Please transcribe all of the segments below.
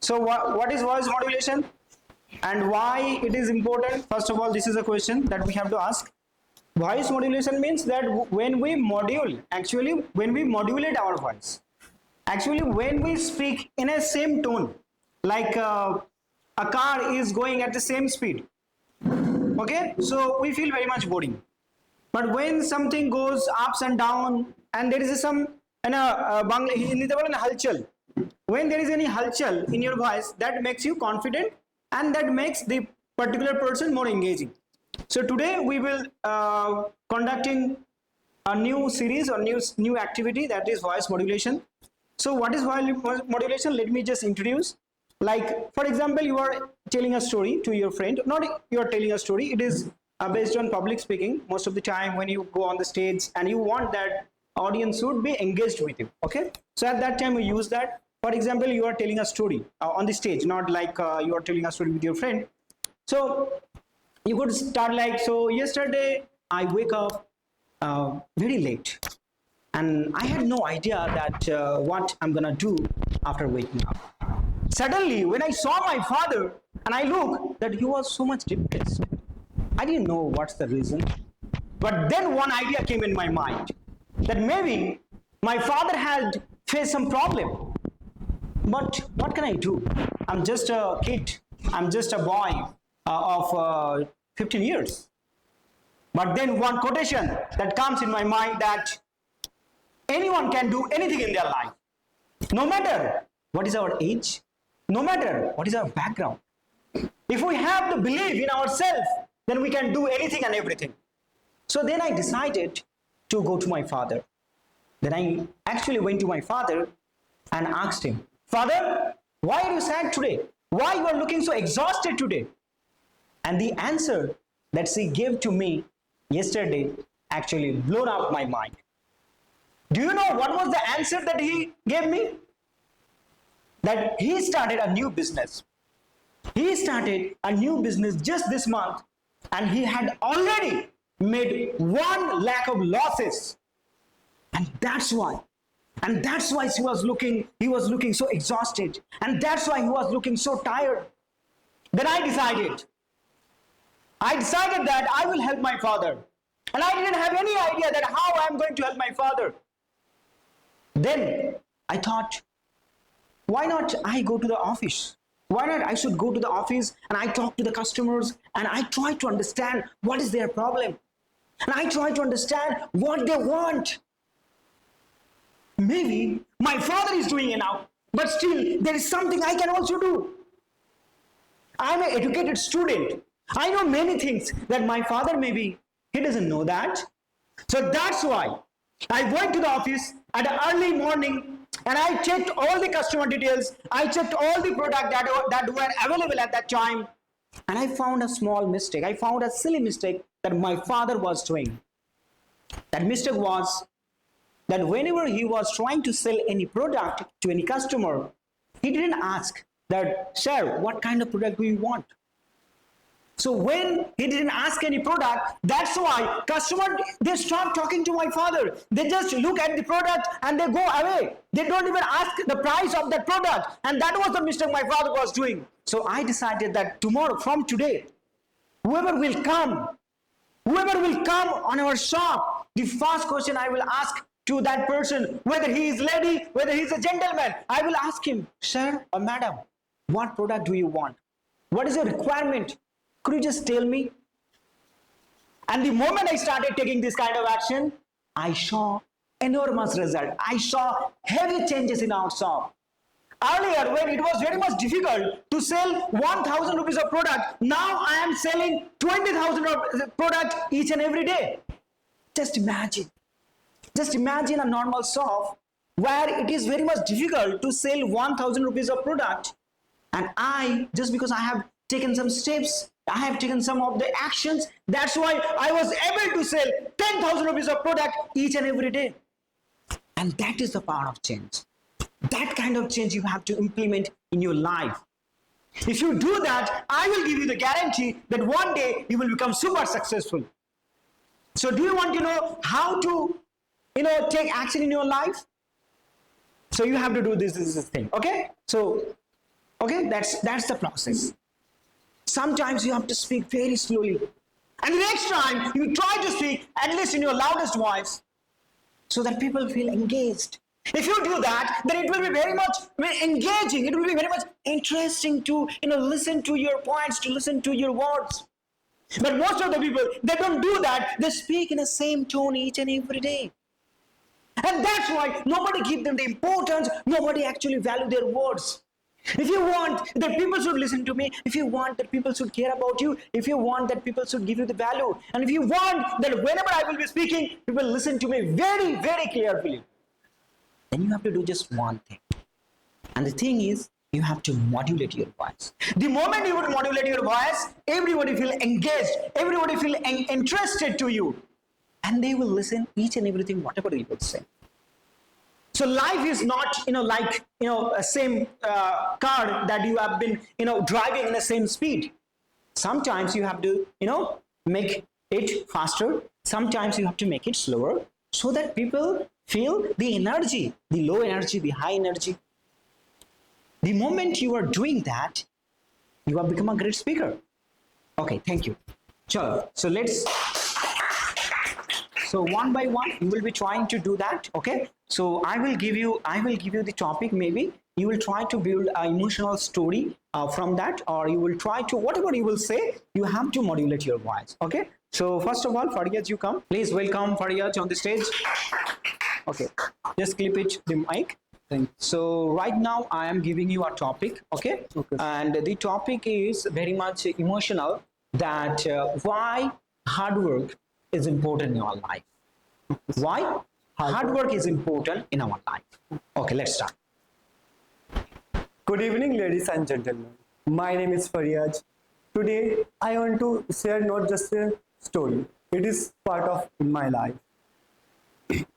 So what is voice modulation and why it is important? First of all, this is a question that we have to ask. Voice modulation means that when we modulate our voice, actually when we speak in a same tone, like a car is going at the same speed, okay, so we feel very much boring. But when something goes ups and down and there is some Hindi বলে না, halchal, when there is any halchal in your voice, that makes you confident and that makes the particular person more engaging. So today we will conducting a new series or new activity, that is voice modulation. So what is voice modulation? Let me just introduce. Like for example, you are telling a story to your friend. Not you are telling a story, it is based on public speaking. Most of the time when you go on the stage and you want that audience should be engaged with you, okay, so at that time we use that. For example, you are telling a story on the stage, not like you are telling a story with your friend. So you could start like, so yesterday I wake up very late and I had no idea that what I'm gonna do after waking up. Suddenly when I saw my father and I looked that he was so much depressed. I didn't know what's the reason, but then one idea came in my mind, that maybe my father had faced some problem. But what can I do? I'm just a kid, I'm just a boy of 15 years. But then one quotation that comes in my mind, that anyone can do anything in their life, no matter what is our age, no matter what is our background. If we have the belief in ourselves, then we can do anything and everything. So then I decided to go to my father. Then I actually went to my father and asked him, Father, why are you sad today? Why you are looking so exhausted today? And the answer that he gave to me yesterday actually blown up my mind. Do you know what was the answer that he gave me? That he started a new business. He started a new business just this month and he had already made 1 lakh of losses. And that's why he was looking so exhausted, and that's why he was looking so tired. Then I decided that I will help my father, and I didn't have any idea that how I'm going to help my father. Then I thought, why not I go to the office? Why not I should go to the office and I talk to the customers and I try to understand what is their problem, and I try to understand what they want. Maybe my father is doing it now, but still there is something I can also do. I'm an educated student. I know many things that my father maybe he doesn't know that. So that's why I went to the office at the early morning and I checked all the customer details. I checked all the products that were available at that time, and I found a small mistake. I found a silly mistake that my father was doing. That mistake was that whenever he was trying to sell any product to any customer, he didn't ask that, sir, what kind of product do you want? So when he didn't ask any product, that's why customer, they stop talking to my father. They just look at the product and they go away. They don't even ask the price of that product. And that was the mistake my father was doing. So I decided that tomorrow, from today, whoever will come on our shop, the first question I will ask to that person, whether he is lady, whether he is a gentleman, I will ask him, sir or madam, what product do you want? What is your requirement? Could you just tell me? And the moment I started taking this kind of action, I saw enormous result. I saw heavy changes in our shop. Earlier, when it was very much difficult to sell 1,000 rupees of product, now I am selling 20,000 of product each and every day. Just imagine a normal shop where it is very much difficult to sell 1,000 rupees of product, and I, just because I have taken some steps, I have taken some of the actions, that's why I was able to sell 10,000 rupees of product each and every day. And that is the power of change. That kind of change you have to implement in your life. If you do that, I will give you the guarantee that one day you will become super successful. So do you want to know how to take action in your life? So you have to do this thing, okay? So Okay, that's the process. Sometimes you have to speak very slowly, and the next time you try to speak at least in your loudest voice, so that people feel engaged. If you do that, then it will be very much engaging. It will be very much interesting to listen to your points, to listen to your words. But most of the people, they don't do that. They speak in the same tone each and every day. And that's why nobody gives them the importance. Nobody actually value their words. If you want that people should listen to me, if you want that people should care about you, if you want that people should give you the value, and if you want that whenever I will be speaking, people listen to me very, very carefully, then you have to do just one thing. And the thing is, you have to modulate your voice. The moment you would modulate your voice, everybody feel engaged, everybody feel interested to you, and they will listen each and everything whatever you would say. So life is not like a same car that you have been driving in the same speed. Sometimes you have to make it faster, sometimes you have to make it slower, so that people feel the energy, the low energy, the high energy. The moment you are doing that, you have become a great speaker. Okay, thank you. Chalo, so one by one you will be trying to do that. Okay, so I will give you the topic. Maybe you will try to build an emotional story from that, or you will try to, whatever you will say, you have to modulate your voice. Okay, so first of all, Faryaz, you come. Please welcome Faryaz on the stage. Okay, just clip it the mic. So right now I am giving you a topic. Okay, and the topic is very much emotional, that why hard work is important in our life. Why hard work is important in our life. Okay, let's start. Good evening, ladies and gentlemen. My name is Faryaz. Today, I want to share not just a story. It is part of my life.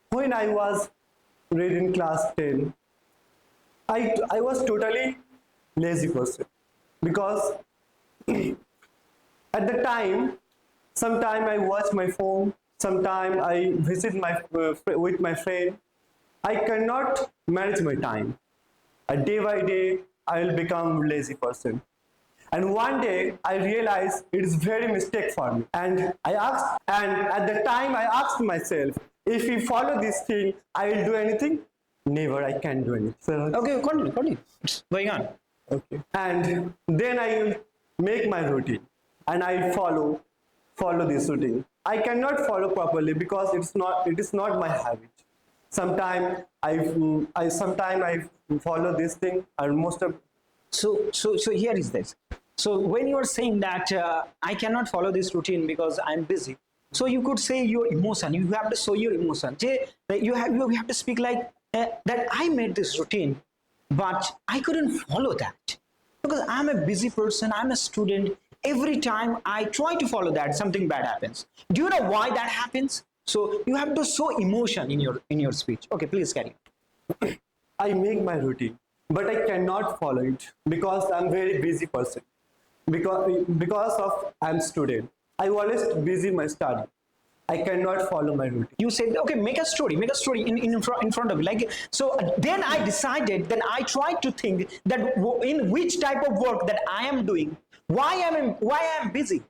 When I was reading class 10, I was totally lazy person, because at the time, sometime I watch my phone, sometime I visit with my friend. I cannot manage my time. Day by day, I will become lazy person. And one day, I realized it is very mistake for me. And at the time, I asked myself, if we follow this thing, I will do anything? Never, I can't do anything. So, okay, continue. It's going on. Okay. And then I will make my routine, and I follow this routine. I cannot follow properly because it is not my habit. Sometimes I follow this thing, and most of. So here is this. So when you are saying that I cannot follow this routine because I'm busy, so you could say your emotion. You have to show your emotion. You have to speak like that. I made this routine, but I couldn't follow that because I'm a busy person. I'm a student. Every time I try to follow that, something bad happens. Do you know why that happens? So you have to show emotion in your speech. Okay, please carry on. I make my routine, but I cannot follow it because I'm very busy person. Because of I'm student, I always busy my study. I cannot follow my routine. You said, okay, make a story in front of you. Like, so then I decided, then I tried to think that in which type of work that I am doing, why I am busy.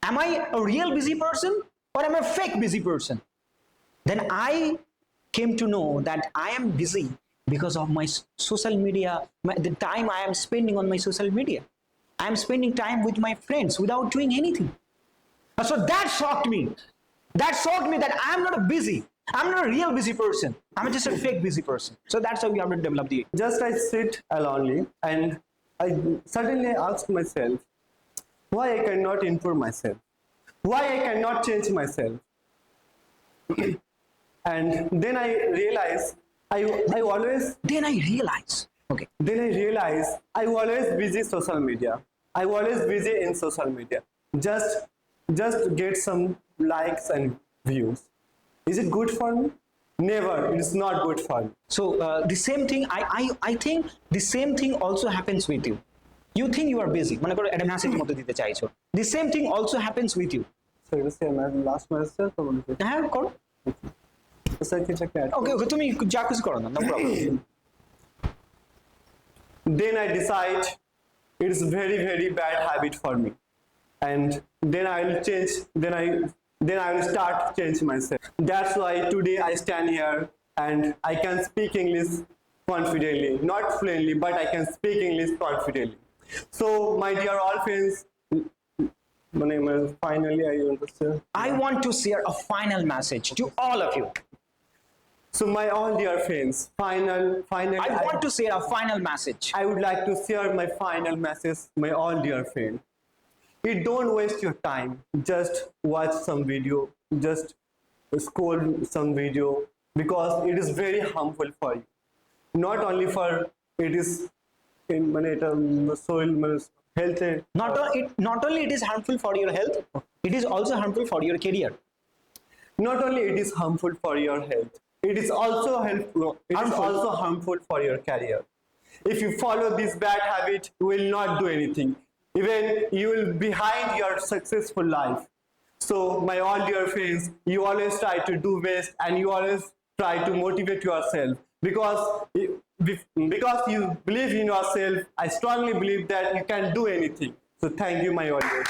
Am I a real busy person or am I a fake busy person? Then I came to know that I am busy because of my social media, the time I am spending on my social media. I am spending time with my friends without doing anything. So that shocked me. That shocked me that I am not a busy. I'm not a real busy person. I'm just a fake busy person. So that's how we have to develop the. Just I sit alone and I suddenly asked myself, why I cannot improve myself? Why I cannot change myself? And then I realized I always. Then I realize. Okay. Then I realize I always busy social media. I always busy in social media. Just get some likes and views. Is it good for me? Never. It is not good for me. So the same thing. I think the same thing also happens with you. You think you are busy. The same thing also happens with you. So you say my last myself or what? Okay, no problem. Then I decide it is very bad habit for me, and then I will change. Then I will start change myself. That's why today I stand here and I can speak English confidently, not fluently, but I can speak English confidently. So, my dear all friends, finally I understand. I want to share a final message to all of you. So, my all dear friends, finally, I want to share a final message. I would like to share my final message, my all dear friend. Don't waste your time. Just watch some video. Just scroll some video, because it is very harmful for you. Not only for it is in soil health. Not only it is harmful for your health, it is also harmful for your career. Not only it is harmful for your health, it is also helpful. It is also harmful for your career. If you follow this bad habit, you will not do anything. Even you will behind your successful life. So, my all dear friends, you always try to do best, and you always try to motivate yourself, because you believe in yourself. I strongly believe that you can do anything. So, thank you, my audience.